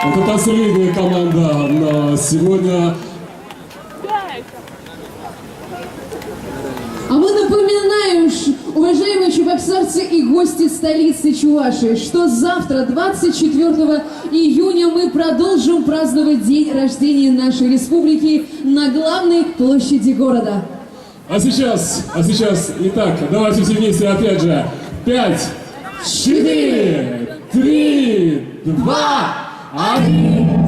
Это та солидная команда на сегодня. А мы напоминаем, уважаемые чебоксарцы и гости столицы Чувашии, что завтра, 24 июня, мы продолжим праздновать день рождения нашей республики на главной площади города. А сейчас, итак, давайте все вместе опять же. 5, 4, 3, 2, 1.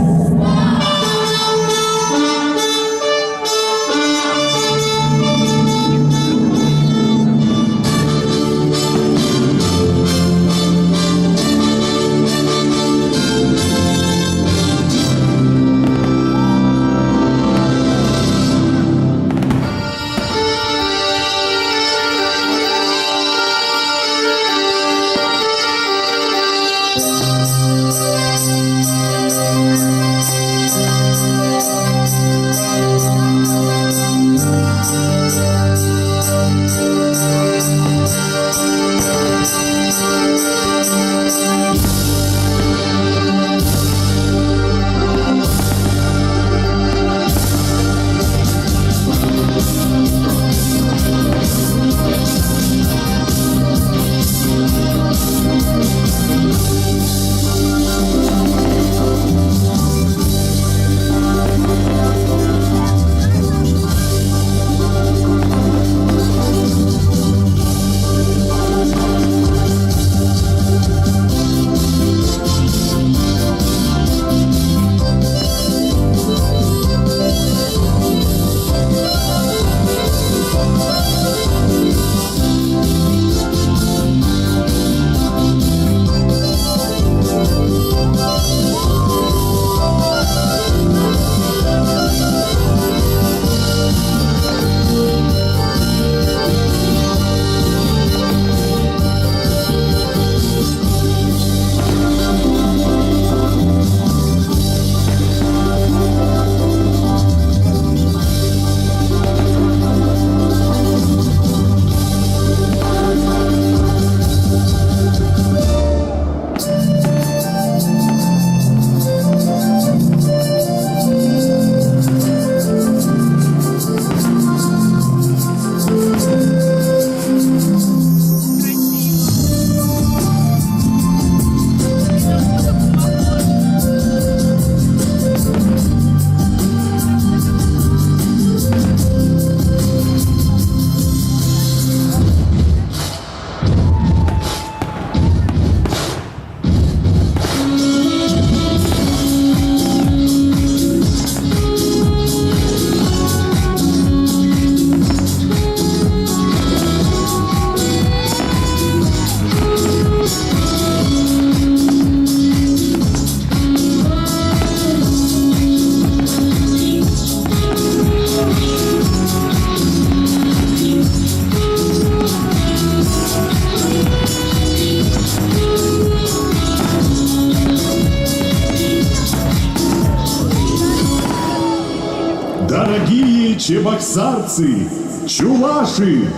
Дорогие чебоксарцы, чуваши,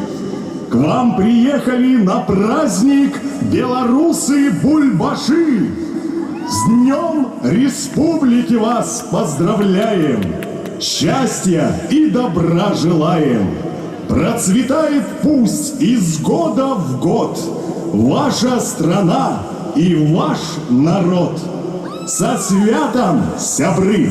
к вам приехали на праздник белорусы-бульбаши. С Днем Республики вас поздравляем, счастья и добра желаем. Процветает пусть из года в год ваша страна и ваш народ. Со святом, сябры!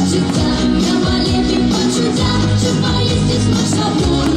Життя, я малюю почуття, чи поїсти смачно.